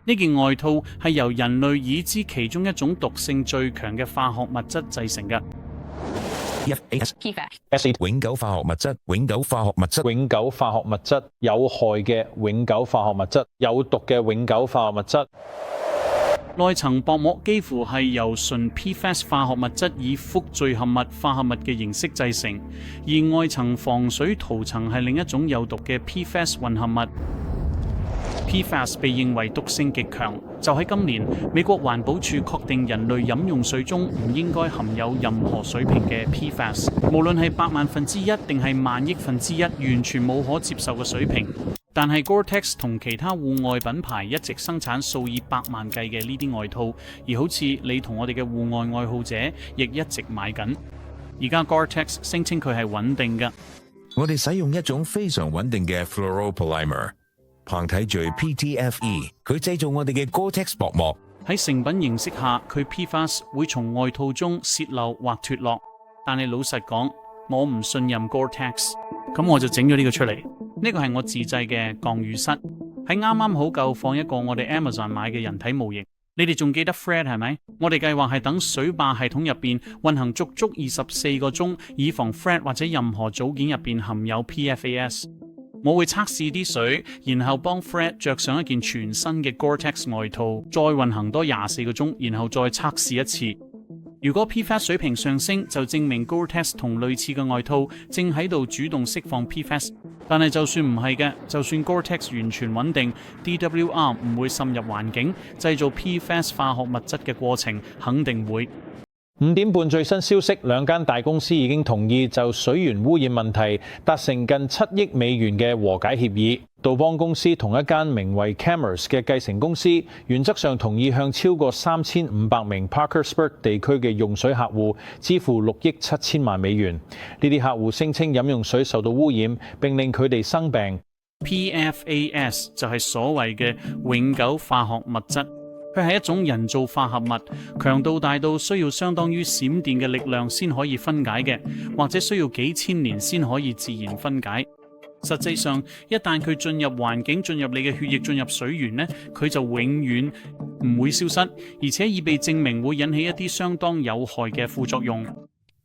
呢件外套係由人類已知其中一種毒性最強嘅化學物質製成嘅。PFAS 永久化學物質，永久化學物質，永久化學物質，有害嘅永久化學物質，有毒嘅永久化學物質。內層薄膜幾乎係由純 PFAS 化學物質以複聚合物化合物嘅形式製成，而外層防水塗層係另一種有毒嘅 PFAS 混合物。PFAS 被認為毒性極強，就喺今年，美國環保署確定人類飲用水中唔應該含有任何水平嘅 PFAS， 無論係百萬分之一定係萬億分之一，完全冇可接受嘅水平。但係 Gore-Tex 同其他戶外品牌一直生產數以百萬計嘅呢啲外套，而好似你同我哋嘅戶外愛好者亦一直買緊。而家 Gore-Tex 聲稱佢係穩定嘅。我哋使用一種非常穩定嘅 fluoropolymer。膨體聚 PTFE， 佢製造我哋嘅 Gore-Tex 薄膜。喺成品形式下，佢 PFAS 會從外套中洩漏或脫落。但係老實講，我唔信任 Gore-Tex， 咁我就整咗呢個出嚟。呢個係我自製嘅降雨室，喺啱啱好夠放一個我哋 Amazon 買嘅人體模型。你哋仲記得 Fred 係咪？我哋計劃係等水壩系統入邊運行足24個鐘，以防 Fred 或者任何組件入邊含有 PFAS。我會測試啲水，然後幫 Fred 着上一件全新嘅 Gore-Tex 外套，再運行多24個鐘，然後再測試一次。如果 PFAS 水平上升，就證明 Gore-Tex 同類似嘅外套正喺度主動釋放 PFAS。但係就算唔係嘅，就算 Gore-Tex 完全穩定， DWR 唔會滲入環境，製造 PFAS 化學物質嘅過程肯定會。5點半最新消息，兩間大公司已經同意就水源污染問題達成近7億美元嘅和解協議。杜邦公司同一間名為 Chemours 嘅繼承公司，原則上同意向超過3500名 Parkersburg 地區嘅用水客戶支付6億7千萬美元。呢啲客戶聲稱飲用水受到污染，並令佢哋生病。PFAS 就係所謂嘅永久化學物質。佢係一種人造化合物，強度大到需要相當於閃電嘅力量先可以分解嘅，或者需要幾千年先可以自然分解。實際上，一旦佢進入環境、進入你嘅血液、進入水源呢，佢就永遠唔會消失，而且已被證明會引起一啲相當有害嘅副作用。呢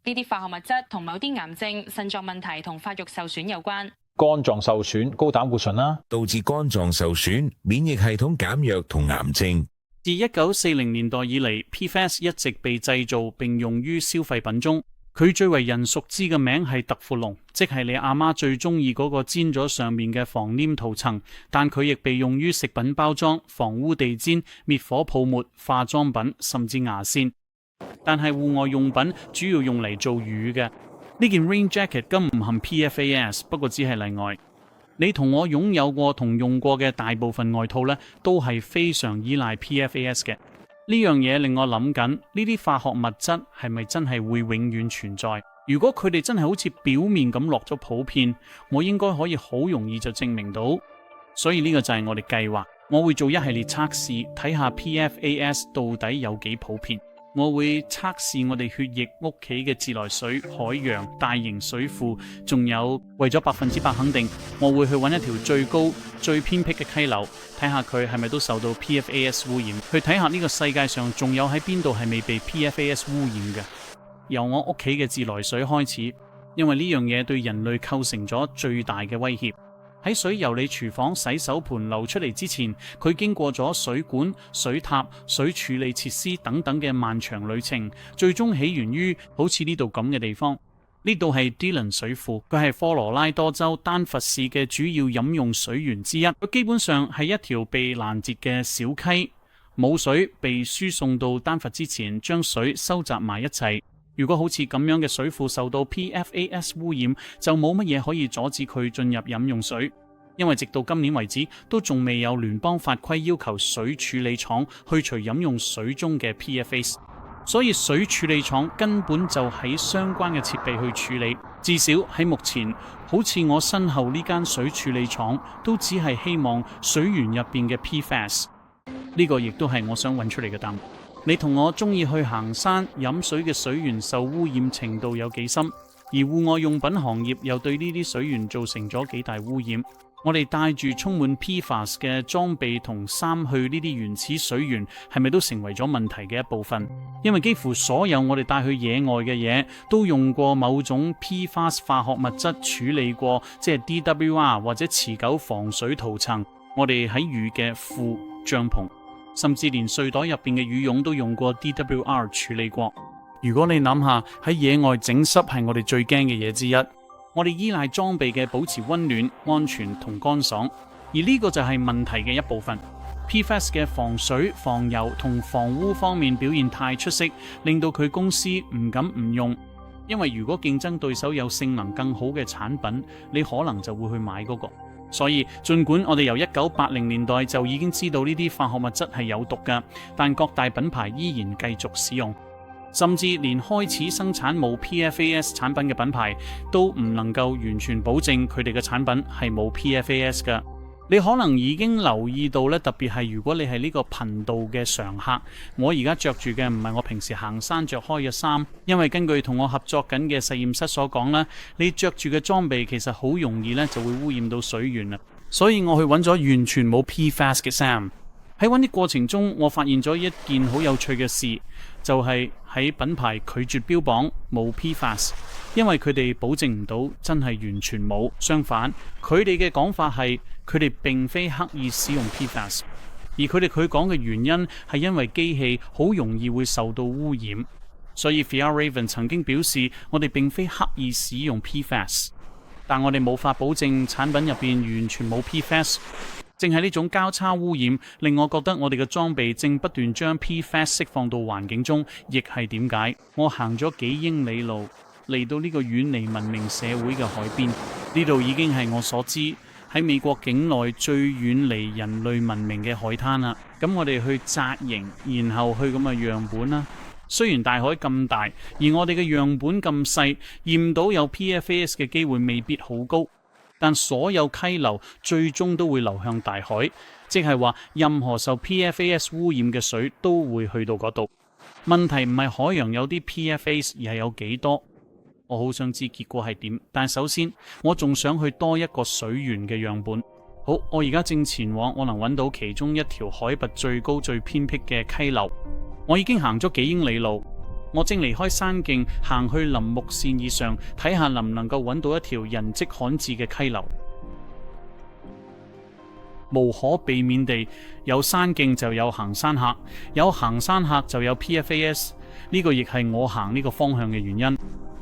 啲化學物質同某啲癌症、腎臟問題同發育受損有關。肝臟受損、高膽固醇啦，導致肝臟受損、免疫系統減弱同癌症。自1940年代以嚟 ，PFAS 一直被製造並用於消費品中。佢最為人熟知嘅名係特氟龍，即係你阿媽最中意嗰個煎咗上面嘅防黏塗層。但佢亦被用於食品包裝、房屋地氈、滅火泡沫、化妝品，甚至牙線。但係戶外用品主要用嚟做雨嘅。呢件 Rain Jacket 根唔含 PFAS， 不過只係例外。你同我擁有過同用過嘅大部分外套呢，都係非常依賴 PFAS 嘅。呢樣嘢令我諗緊，呢啲化學物質係咪真係會永遠存在？如果佢哋真係好似表面咁落咗普遍，我應該可以好容易就證明到。所以呢個就係我哋計劃，我會做一系列測試，睇下 PFAS 到底有幾普遍。我會測試我哋血液、屋企嘅自來水、海洋、大型水庫，仲有為咗100%肯定，我會去揾一條最高、最偏僻嘅溪流，睇下佢係咪都受到 PFAS 污染，去睇下呢個世界上仲有喺邊度係未被 PFAS 污染嘅。由我屋企嘅自來水開始，因為呢樣嘢對人類構成咗最大嘅威脅。喺水由你廚房洗手盆流出嚟之前，佢經過咗水管、水塔、水處理設施等等嘅漫長旅程，最終起源於好似呢度咁嘅地方。呢度係 Dillon 水庫，佢係科羅拉多州丹佛市嘅主要飲用水源之一。佢基本上係一條被攔截嘅小溪，冇水被輸送到丹佛之前，將水收集埋一齊。如果好似咁樣嘅水庫受到 PFAS 污染，就冇乜嘢可以阻止佢進入飲用水，因為直到今年為止都仲未有聯邦法規要求水處理廠去除飲用水中嘅 PFAS， 所以水處理廠根本就喺相關嘅設備去處理。至少喺目前，好似我身後呢間水處理廠都只係希望水源入邊嘅 PFAS， 呢個亦都係我想揾出嚟嘅答案。你同我中意去行山，飲水嘅水源受污染程度有幾深，而戶外用品行業又對呢啲水源造成咗幾大污染。我哋帶住充滿 PFAS 嘅裝備同衫去呢啲原始水源，係咪都成為咗問題嘅一部分？因為幾乎所有我哋帶去野外嘅嘢，都用過某種 PFAS 化學物質處理過，即係 DWR 或者持久防水塗層。我哋喺雨嘅褲、帳篷，甚至連睡袋入邊嘅羽絨都用過 DWR 處理過。如果你諗下喺野外整濕係我哋最驚嘅嘢之一。我哋依賴裝備嘅保持溫暖、安全同乾爽，而呢個就係問題嘅一部分。PFAS 嘅防水、防油同防污方面表現太出色，令到佢公司唔敢唔用。因為如果競爭對手有性能更好嘅產品，你可能就會去買嗰個。所以儘管我哋由1980年代就已經知道呢啲化學物質係有毒㗎，但各大品牌依然繼續使用。甚至連開始生產冇 PFAS 產品嘅品牌都唔能夠完全保證佢哋嘅產品係冇 PFAS 㗎。你可能已經留意到咧，特別係如果你係呢個頻道嘅常客，我而家着住嘅唔係我平時行山着開嘅衫，因為根據同我合作緊嘅實驗室所講啦，你着住嘅裝備其實好容易咧就會污染到水源啦。所以我去揾咗完全冇 PFAS 嘅衫。喺揾啲過程中，我發現咗一件好有趣嘅事，就係喺品牌拒絕標榜冇 PFAS，因為佢哋保證唔到真係完全冇。相反，佢哋嘅講法係佢哋並非刻意使用 PFAS， 而佢哋講嘅原因係因為機器好容易會受到污染。所以 Fjallraven 曾經表示，我哋並非刻意使用 PFAS， 但我哋冇法保證產品入邊完全冇 PFAS。正係呢種交叉污染，令我覺得我哋嘅裝備正不斷將 PFAS 釋放到環境中，亦係點解我行咗幾英里路嚟到呢個遠離文明社會嘅海邊，呢度已經係我所知喺美國境內最遠離人類文明嘅海灘啦。咁我哋去紮營，然後去咁嘅樣本啦。雖然大海咁大，而我哋嘅樣本咁細，驗到有 PFAS 嘅機會未必好高。但所有溪流最終都會流向大海，即係話任何受 PFAS 污染嘅水都會去到嗰度。問題唔係海洋有啲 PFAS， 而係有幾多。我好想知結果係點，但首先我仲想去多一個水源嘅樣本。好，我而家正前往我能揾到其中一條海拔最高最偏僻嘅溪流。我已經行咗幾英里路。我正離開山徑，行去林木線以上，睇下能唔能夠揾到一條人跡罕至嘅溪流。無可避免地，有山徑就有行山客，有行山客就有 PFAS。呢個亦係我行呢個方向嘅原因。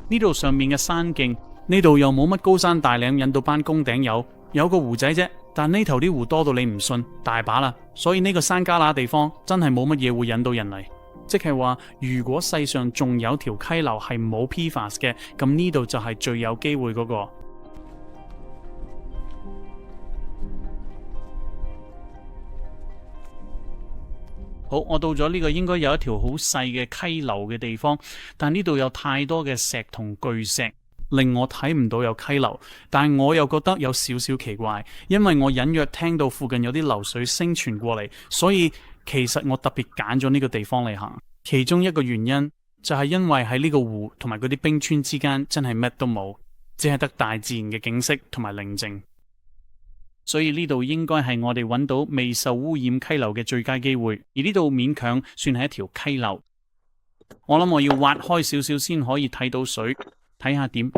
呢度上面嘅山徑，呢度又冇乜高山大嶺引到班攻頂友，有個湖仔啫。但呢頭啲湖多到你唔信，大把啦。所以呢個山旮旯地方真係冇乜嘢會引到人嚟。即係話，如果世上仲有條溪流係冇 PFAS 嘅，咁呢度就係最有機會嗰個。好，我到咗呢個應該有一條好細嘅溪流嘅地方，但呢度有太多嘅石同巨石，令我睇唔到有溪流。但我又覺得有少少奇怪，因為我隱約聽到附近有啲流水聲傳過嚟，所以其實我特別揀咗呢個地方嚟行，其中一個原因就係因為喺呢個湖同埋嗰啲冰川之間真係乜都冇，只係得大自然嘅景色同埋寧靜，所以呢度應該係我哋揾到未受污染溪流嘅最佳機會，而呢度勉強算係一條溪流。我諗我要挖開少少先可以睇到水，睇下點。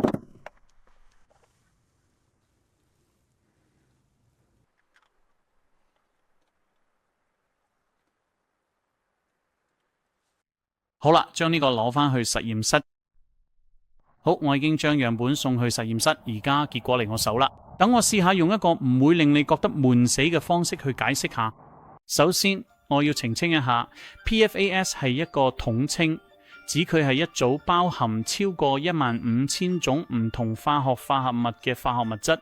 好啦，將呢個攞返去實驗室。好，我已經將樣本送去實驗室，而家結果嚟我手啦。等我試下用一個唔會令你覺得悶死嘅方式去解釋下。首先，我要澄清一下 ，PFAS 係一個統稱，指佢係一組包含超過15000種唔同化學化合物嘅化學物質。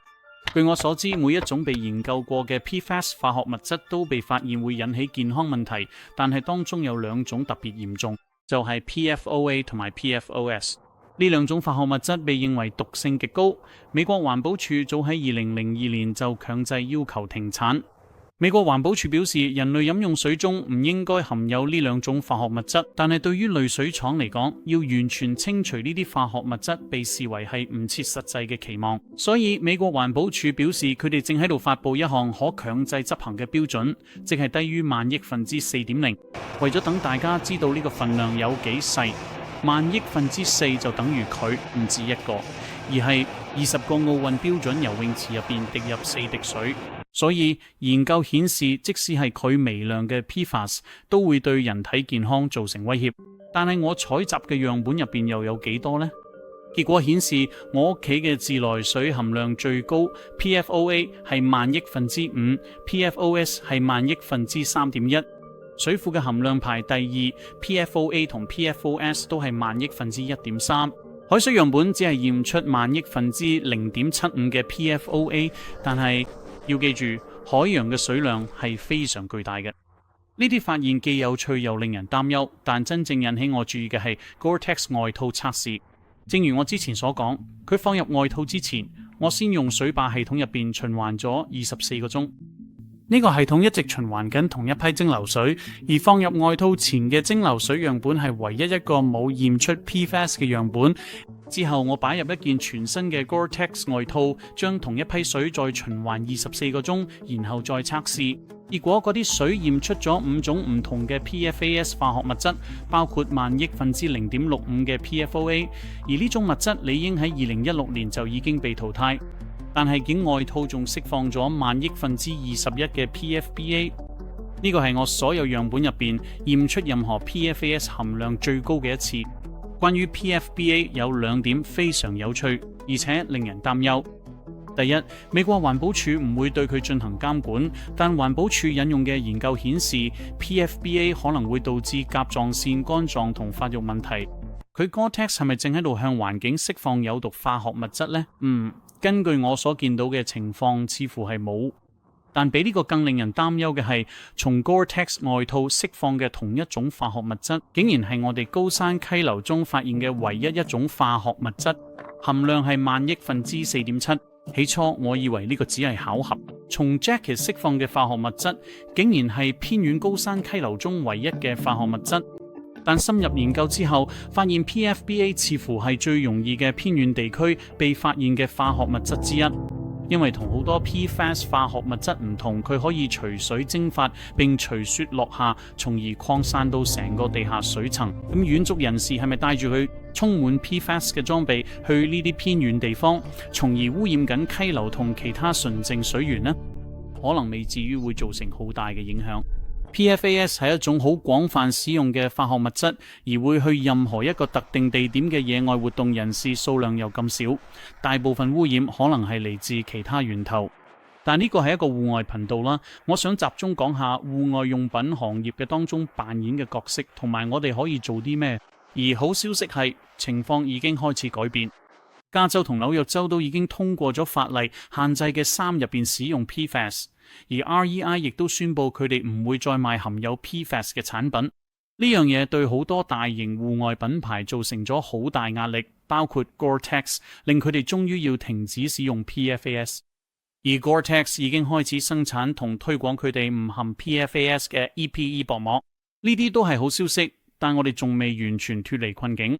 據我所知，每一種被研究過嘅 PFAS 化學物質都被發現會引起健康問題，但係當中有2種特別嚴重。就係 PFOA 同埋 PFOS 呢2種化學物質被認為毒性極高。美國環保署早喺2002年就強制要求停產。美國環保署表示，人類飲用水中唔應該含有呢兩種化學物質，但係對於濾水廠嚟講，要完全清除呢啲化學物質被視為係唔切實際嘅期望。所以美國環保署表示，佢哋正喺度發布一項可強制執行嘅標準，即係低於萬億分之4.0。為咗等大家知道呢個份量有幾細，萬億分之4就等於佢唔止一個，而係20個奧運標準游泳池入邊滴入4滴水。所以研究顯示，即使係佢微量嘅 PFAS 都會對人體健康造成威脅。但係我採集嘅樣本入邊又有幾多呢？結果顯示，我屋企嘅自來水含量最高 PFOA 係萬億分之5， PFOS 係萬億分之3.1。水庫嘅含量排第二， PFOA 同 PFOS 都係萬億分之1.3。海水樣本只係驗出萬億分之0.75嘅 PFOA， 但係要記住，海洋嘅水量係非常巨大嘅。呢啲發現既有趣又令人擔憂，但真正引起我注意嘅係 Gore-Tex 外套測試。正如我之前所講，佢放入外套之前，我先用水壩系統入邊循環咗24個鐘。呢個系統一直循環緊同一批蒸餾水，而放入外套前嘅蒸餾水樣本係唯一一個冇驗出 PFAS 嘅樣本。之後我擺入一件全新嘅 Gore-Tex 外套，將同一批水再循環24個鐘，然後再測試。結果嗰啲水驗出咗5種唔同嘅 PFAS 化學物質，包括萬億分之0.65嘅 PFOA， 而呢種物質理應喺2016年就已經被淘汰。但係件外套仲釋放咗萬億分之21嘅 PFBA， 呢個係我所有樣本入邊驗出任何 PFAS 含量最高嘅一次。關於 PFBA 有2點非常有趣，而且令人擔憂。第一，美國環保署唔會對佢進行監管，但環保署引用嘅研究顯示 PFBA 可能會導致甲狀腺、肝臟同發育問題。佢 Gore-Tex 係咪正喺度向環境釋放有毒化學物質呢？根據我所見到嘅情況，似乎係冇。但比呢個更令人擔憂嘅係，從 Gore-Tex 外套釋放嘅同一種化學物質，竟然係我哋高山溪流中發現嘅唯一一種化學物質，含量係萬億分之4.7。起初我以為呢個只係巧合。從 Jackie 釋放嘅化學物質，竟然係偏遠高山溪流中唯一嘅化學物質。但深入研究之後，發現 PFBA 似乎係最容易嘅偏遠地區被發現嘅化學物質之一，因為同好多 PFAS 化學物質唔同，佢可以隨水蒸發並隨雪落下，從而擴散到成個地下水層。咁遠足人士係咪帶住佢充滿 PFAS 嘅裝備去呢啲偏遠地方，從而污染緊溪流同其他純淨水源呢？可能未至於會造成好大嘅影響。PFAS 係一種好廣泛使用嘅化學物質，而會去任何一個特定地點嘅野外活動人士數量又咁少，大部分污染可能係嚟自其他源頭。但呢個係一個戶外頻道啦，我想集中講下戶外用品行業嘅當中扮演嘅角色，同埋我哋可以做啲咩。而好消息係，情況已經開始改變。加州同紐約州都已經通過咗法例，限制嘅衫入邊使用 PFAS。而 REI 亦都宣布佢哋唔會再賣含有 PFAS 嘅產品。呢樣嘢對好多大型戶外品牌造成咗好大壓力，包括 Gore-Tex， 令佢哋終於要停止使用 PFAS。而 Gore-Tex 已經開始生產同推廣佢哋唔含 PFAS 嘅 EPE 薄膜。呢啲都係好消息，但我哋仲未完全脫離困境。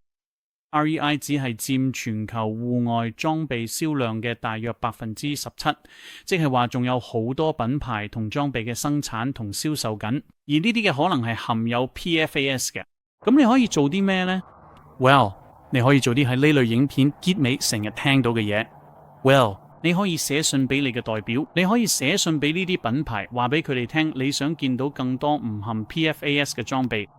REI 只係佔全球戶外裝備銷量嘅大約17%，即係話仲有好多品牌同裝備嘅生產同銷售緊，而呢啲嘅可能係含有 PFAS 嘅。咁你可以做啲咩呢？ Well， 你可以做啲喺呢類影片結尾成日聽到嘅嘢。Well， 你可以寫信俾你嘅代表，你可以寫信俾呢啲品牌，話俾佢哋聽你想見到更多唔含 PFAS 嘅裝備。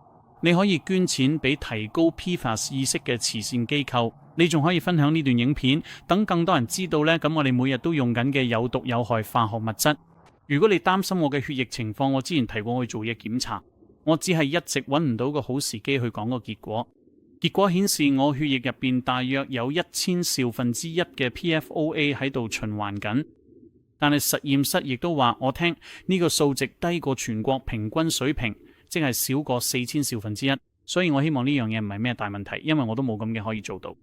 你可以捐錢俾提高 PFAS 意識嘅慈善機構，你仲可以分享呢段影片，等更多人知道呢。咁我哋每日都用緊嘅有毒有害化學物質。如果你擔心我嘅血液情況，我之前提過去做嘢檢查，我只係一直揾唔到個好時機去講個結果。結果顯示我血液入邊大約有1000兆分之一嘅 PFOA 喺度循環緊，但係實驗室亦都話我聽呢個數值低過全國平均水平。即係少過4000兆分之一，所以我希望呢樣嘢唔係咩大問題，因為我都冇咁嘅可以做到。